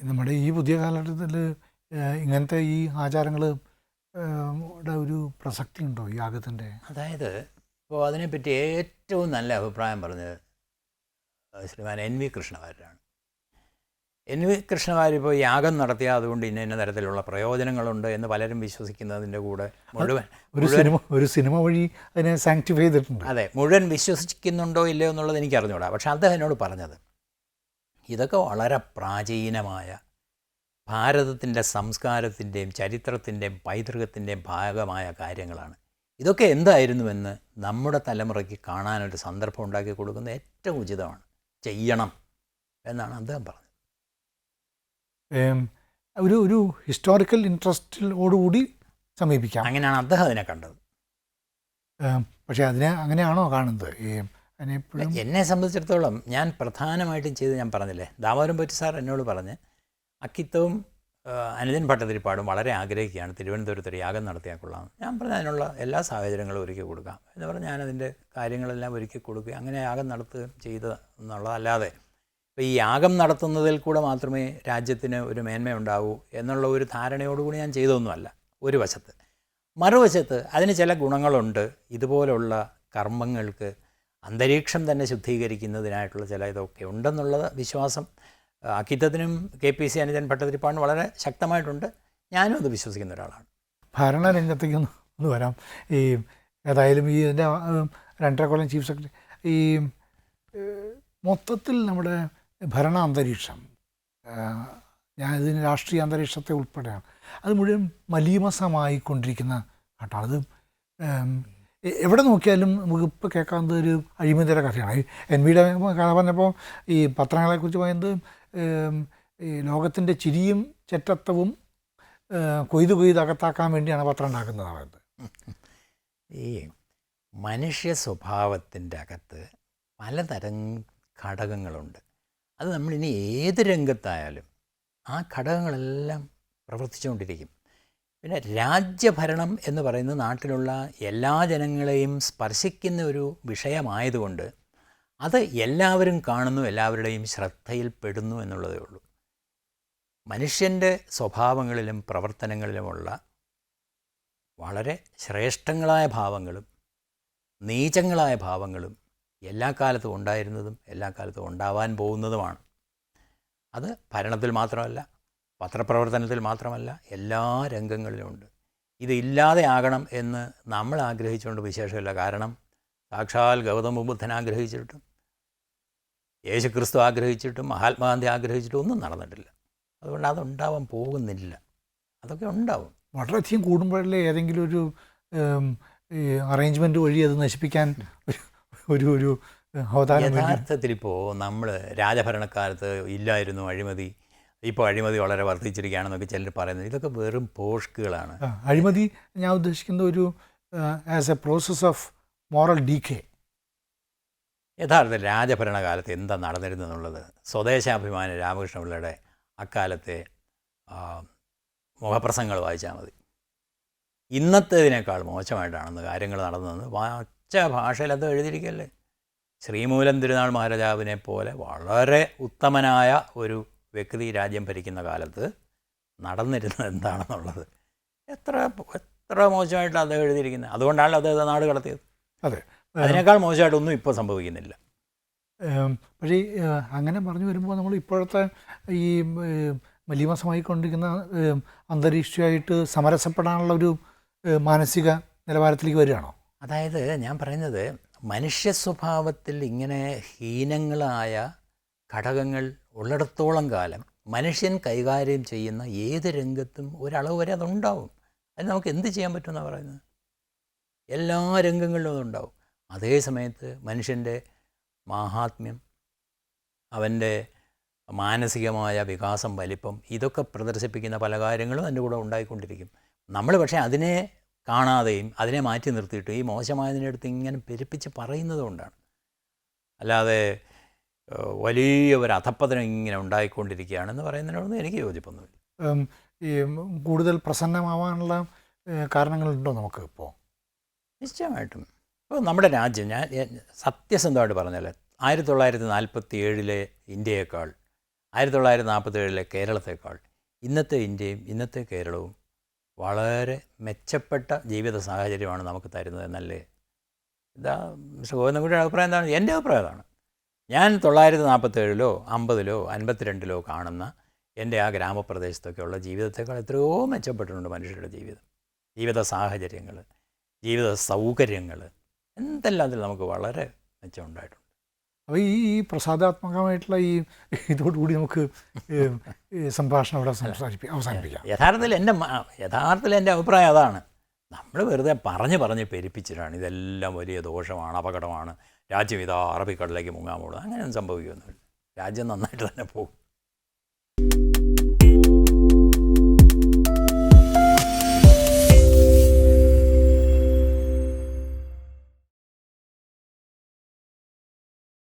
നമ്മുടെ ഈ പുതിയ കാലഘട്ടത്തിൽ ഇങ്ങനത്തെ ഈ ആചാരങ്ങൾ ഒരു പ്രസക്തി ഉണ്ടോ ഈ യാഗത്തിൻ്റെ? അതായത് ഇപ്പോൾ അതിനെപ്പറ്റി ഏറ്റവും നല്ല അഭിപ്രായം പറഞ്ഞത് ശ്രീമാൻ എൻ വി കൃഷ്ണവാര്യരാണ്. എൻ വി വാര്യർ ഇപ്പോൾ യാഗം നടത്തിയ അതുകൊണ്ട് ഇന്ന തരത്തിലുള്ള പ്രയോജനങ്ങളുണ്ട് എന്ന് പലരും വിശ്വസിക്കുന്നതിൻ്റെ കൂടെ ഒരു സിനിമ വഴി അതിനെ സാങ്ക്ടിഫൈ ചെയ്തിട്ടുണ്ട്. അതെ, മുഴുവൻ വിശ്വസിക്കുന്നുണ്ടോ ഇല്ലയോ എന്നുള്ളത് എനിക്ക് അറിഞ്ഞുകൂടാ. പക്ഷെ അദ്ദേഹം എന്നോട് പറഞ്ഞത് ഇതൊക്കെ വളരെ പ്രാചീനമായ ഭാരതത്തിൻ്റെ സംസ്കാരത്തിൻ്റെയും ചരിത്രത്തിൻ്റെയും പൈതൃകത്തിൻ്റെയും ഭാഗമായ കാര്യങ്ങളാണ്. ഇതൊക്കെ എന്തായിരുന്നുവെന്ന് നമ്മുടെ തലമുറയ്ക്ക് കാണാനൊരു സന്ദർഭം ഉണ്ടാക്കി കൊടുക്കുന്നത് ഏറ്റവും ഉചിതമാണ്, ചെയ്യണം എന്നാണ് അദ്ദേഹം പറഞ്ഞത്. ഒരു ഹിസ്റ്റോറിക്കൽ ഇൻട്രസ്റ്റിലോടുകൂടി സമീപിക്കാം, അങ്ങനെയാണ് അദ്ദേഹം അതിനെ കണ്ടത്. പക്ഷേ അതിനെ അങ്ങനെയാണോ കാണുന്നത്? എന്നെ സംബന്ധിച്ചിടത്തോളം ഞാൻ പ്രധാനമായിട്ടും ചെയ്ത് ഞാൻ പറഞ്ഞില്ലേ, ദാമോദരൻ പോറ്റി സാർ എന്നോട് പറഞ്ഞ് അക്കിത്തവും അനുജൻ ഭട്ടതിരിപ്പാടും വളരെ ആഗ്രഹിക്കുകയാണ് തിരുവനന്തപുരത്ത് ഒരു യാഗം നടത്തിയാൽ കൊള്ളാം. ഞാൻ പറഞ്ഞ അതിനുള്ള എല്ലാ സാഹചര്യങ്ങളും ഒരുക്കി കൊടുക്കാം എന്ന് പറഞ്ഞ് ഞാനതിൻ്റെ കാര്യങ്ങളെല്ലാം ഒരുക്കി കൊടുക്കുകയും അങ്ങനെ യാഗം നടത്തുകയും ചെയ്ത് എന്നുള്ളതല്ലാതെ ഇപ്പോൾ ഈ യാഗം നടത്തുന്നതിൽ കൂടെ മാത്രമേ രാജ്യത്തിന് ഒരു മേന്മയുണ്ടാവൂ എന്നുള്ള ഒരു ധാരണയോടുകൂടി ഞാൻ ചെയ്തൊന്നുമല്ല ഒരു വശത്ത്. മറുവശത്ത് അതിന് ചില ഗുണങ്ങളുണ്ട്. ഇതുപോലുള്ള കർമ്മങ്ങൾക്ക് അന്തരീക്ഷം തന്നെ ശുദ്ധീകരിക്കുന്നതിനായിട്ടുള്ള ചില ഇതൊക്കെ ഉണ്ടെന്നുള്ള വിശ്വാസം അക്കിത്തത്തിനും KPC അനുജൻ ഭട്ടതിരിപ്പാടിനും വളരെ ശക്തമായിട്ടുണ്ട്. ഞാനും അത് വിശ്വസിക്കുന്ന ഒരാളാണ്. ഭരണരംഗത്തേക്ക് ഒന്ന് വരാം. ഈ ഏതായാലും ഈ ഇതിൻ്റെ 2.5 കൊല്ലം ചീഫ് സെക്രട്ടറി, ഈ മൊത്തത്തിൽ നമ്മുടെ ഭരണ അന്തരീക്ഷം, ഞാൻ ഇതിന് രാഷ്ട്രീയ അന്തരീക്ഷത്തെ ഉൾപ്പെടെയാണ്, അത് മുഴുവൻ മലീമസമായിക്കൊണ്ടിരിക്കുന്ന ഘട്ടമാണ്. അത് എവിടെ നോക്കിയാലും നമുക്ക് ഇപ്പോൾ കേൾക്കാവുന്നത് ഒരു അഴിമതിയുടെ കഥയാണ്. NVയുടെ കഥ പറഞ്ഞപ്പോൾ ഈ പത്രങ്ങളെക്കുറിച്ച് പറയുന്നത് ഈ ലോകത്തിൻ്റെ ചിരിയും ചെറ്റത്തവും കൊയ്ത് അകത്താക്കാൻ വേണ്ടിയാണ് പത്രം ഉണ്ടാക്കുന്നതാണ്. ഈ മനുഷ്യ സ്വഭാവത്തിൻ്റെ അകത്ത് പലതരം ഘടകങ്ങളുണ്ട്. അത് നമ്മളിനി ഏത് രംഗത്തായാലും ആ ഘടകങ്ങളെല്ലാം പ്രവർത്തിച്ചുകൊണ്ടിരിക്കും. പിന്നെ രാജ്യഭരണം എന്ന് പറയുന്നത് നാട്ടിലുള്ള എല്ലാ ജനങ്ങളെയും സ്പർശിക്കുന്ന ഒരു വിഷയമായതുകൊണ്ട് അത് എല്ലാവരും കാണുന്നു, എല്ലാവരുടെയും ശ്രദ്ധയിൽപ്പെടുന്നു എന്നുള്ളതേ ഉള്ളൂ. മനുഷ്യൻ്റെ സ്വഭാവങ്ങളിലും പ്രവർത്തനങ്ങളിലുമുള്ള വളരെ ശ്രേഷ്ഠങ്ങളായ ഭാവങ്ങളും നീചങ്ങളായ ഭാവങ്ങളും എല്ലാ കാലത്തും ഉണ്ടായിരുന്നതും എല്ലാ കാലത്തും ഉണ്ടാവാൻ പോകുന്നതുമാണ്. അത് ഭരണത്തിൽ മാത്രമല്ല, പത്രപ്രവർത്തനത്തിൽ മാത്രമല്ല, എല്ലാ രംഗങ്ങളിലുമുണ്ട്. ഇതില്ലാതെ ആകണം എന്ന് നമ്മൾ ആഗ്രഹിച്ചുകൊണ്ട് വിശേഷമില്ല. കാരണം സാക്ഷാൽ ഗൗതമ ബുദ്ധൻ ആഗ്രഹിച്ചിട്ടും യേശുക്രിസ്തു ആഗ്രഹിച്ചിട്ടും മഹാത്മാഗാന്ധി ആഗ്രഹിച്ചിട്ടും ഒന്നും നടന്നിട്ടില്ല. അതുകൊണ്ട് അതുണ്ടാവാൻ പോകുന്നില്ല. അതൊക്കെ ഉണ്ടാവും. വളരെയധികം കൂടുമ്പോഴല്ലേ ഏതെങ്കിലും ഒരു അറേഞ്ച്മെൻറ്റ് വഴി അത് നശിപ്പിക്കാൻ ഒരു അവതാരം. യഥാർത്ഥത്തിൽ ഇപ്പോൾ നമ്മൾ രാജഭരണക്കാലത്ത് ഇല്ലായിരുന്നു അഴിമതി, ഇപ്പോൾ അഴിമതി വളരെ വർദ്ധിച്ചിരിക്കുകയാണെന്നൊക്കെ ചിലർ പറയുന്നത് ഇതൊക്കെ വെറും പോഷ്കുകളാണ്. അഴിമതി ഞാൻ ഉദ്ദേശിക്കുന്ന ഒരു as A process of moral decay. യഥാർത്ഥ രാജഭരണകാലത്ത് എന്താ നടന്നിരുന്നെന്നുള്ളത് സ്വദേശാഭിമാനി രാമകൃഷ്ണപിള്ളയുടെ അക്കാലത്തെ മുഖപ്രസംഗങ്ങൾ വായിച്ചാൽ മതി. ഇന്നത്തേതിനേക്കാൾ മോശമായിട്ടാണെന്ന് കാര്യങ്ങൾ നടന്നതെന്ന് പച്ച ഭാഷയിൽ അത് എഴുതിയിരിക്കല്ലേ. ശ്രീമൂലം തിരുനാൾ മഹാരാജാവിനെ പോലെ വളരെ ഉത്തമനായ ഒരു വ്യക്തി രാജ്യം ഭരിക്കുന്ന കാലത്ത് നടന്നിരുന്നത് എന്താണെന്നുള്ളത് എത്ര മോശമായിട്ടാണ് അദ്ദേഹം എഴുതിയിരിക്കുന്നത്. അതുകൊണ്ടാണല്ലോ അദ്ദേഹം നാട് കടത്തിയത്. അതെ, അതിനേക്കാൾ മോശമായിട്ടൊന്നും ഇപ്പോൾ സംഭവിക്കുന്നില്ല. പക്ഷേ അങ്ങനെ പറഞ്ഞു വരുമ്പോൾ നമ്മൾ ഇപ്പോഴത്തെ ഈ മലീമസമായിക്കൊണ്ടിരിക്കുന്ന അന്തരീക്ഷമായിട്ട് സമരസപ്പെടാനുള്ള ഒരു മാനസിക നിലവാരത്തിലേക്ക് വരികയാണോ? അതായത് ഞാൻ പറയുന്നത് മനുഷ്യ സ്വഭാവത്തിൽ ഇങ്ങനെ ഹീനങ്ങളായ ഘടകങ്ങൾ ഉള്ളിടത്തോളം കാലം മനുഷ്യൻ കൈകാര്യം ചെയ്യുന്ന ഏത് രംഗത്തും ഒരളവ് വരെ അതുണ്ടാവും. അത് നമുക്ക് എന്ത് ചെയ്യാൻ പറ്റുമെന്നാണ് പറയുന്നത്. എല്ലാ രംഗങ്ങളിലും അതുണ്ടാവും. അതേ സമയത്ത് മനുഷ്യൻ്റെ മാഹാത്മ്യം, അവൻ്റെ മാനസികമായ വികാസം, വലിപ്പം, ഇതൊക്കെ പ്രദർശിപ്പിക്കുന്ന പല കാര്യങ്ങളും അതിൻ്റെ കൂടെ ഉണ്ടായിക്കൊണ്ടിരിക്കും. നമ്മൾ പക്ഷേ അതിനെ കാണാതെയും അതിനെ മാറ്റി നിർത്തിയിട്ട് ഈ മോശമായതിനടുത്ത് ഇങ്ങനെ പെരുപ്പിച്ച് പറയുന്നത് കൊണ്ടാണ്. അല്ലാതെ വലിയ ഒരു അധപ്പതനം ഇങ്ങനെ ഉണ്ടായിക്കൊണ്ടിരിക്കുകയാണെന്ന് പറയുന്നതിനോടൊന്നും എനിക്ക് യോജിപ്പൊന്നുമില്ല. ഈ കൂടുതൽ പ്രസന്നമാവാനുള്ള കാരണങ്ങളുണ്ടോ നമുക്ക് ഇപ്പോൾ? നിശ്ചയമായിട്ടും. ഇപ്പോൾ നമ്മുടെ രാജ്യം, ഞാൻ സത്യസന്ധമായിട്ട് പറഞ്ഞാൽ 1947 ഇന്ത്യയേക്കാൾ 1947 കേരളത്തെക്കാൾ ഇന്നത്തെ ഇന്ത്യയും ഇന്നത്തെ കേരളവും വളരെ മെച്ചപ്പെട്ട ജീവിത സാഹചര്യമാണ് നമുക്ക് തരുന്നത് എന്നല്ലേ ഇതാ മിസ്റ്റർ ഗോവിന്ദൻകുട്ടിയുടെ അഭിപ്രായം എന്താണ്? എൻ്റെ അഭിപ്രായം അതാണ്. ഞാൻ 1947 50 52 കാണുന്ന എൻ്റെ ആ ഗ്രാമപ്രദേശത്തൊക്കെയുള്ള ജീവിതത്തെക്കാൾ എത്രയോ മെച്ചപ്പെട്ടിട്ടുണ്ട് മനുഷ്യരുടെ ജീവിത സാഹചര്യങ്ങൾ, ജീവിത സൗകര്യങ്ങൾ, എന്തെല്ലാത്തിലും നമുക്ക് വളരെ മെച്ചമുണ്ടായിട്ടുണ്ട്. അപ്പോൾ ഈ പ്രസാദാത്മകമായിട്ടുള്ള ഇതോടുകൂടി നമുക്ക് സംഭാഷണം അവിടെ അവസാനിപ്പിക്കാം. യഥാർത്ഥത്തിൽ എൻ്റെ അഭിപ്രായം അതാണ്. നമ്മൾ വെറുതെ പറഞ്ഞ് പെരുപ്പിച്ചിട്ടാണ് ഇതെല്ലാം വലിയ ദോഷമാണ്, അപകടമാണ്, രാജ്യം ഇതാ അറബിക്കടലിലേക്ക് മുങ്ങാൻ പോകുന്നത്. അങ്ങനെയൊന്നും സംഭവിക്കുമൊന്നുമില്ല. രാജ്യം നന്നായിട്ട് തന്നെ പോകും.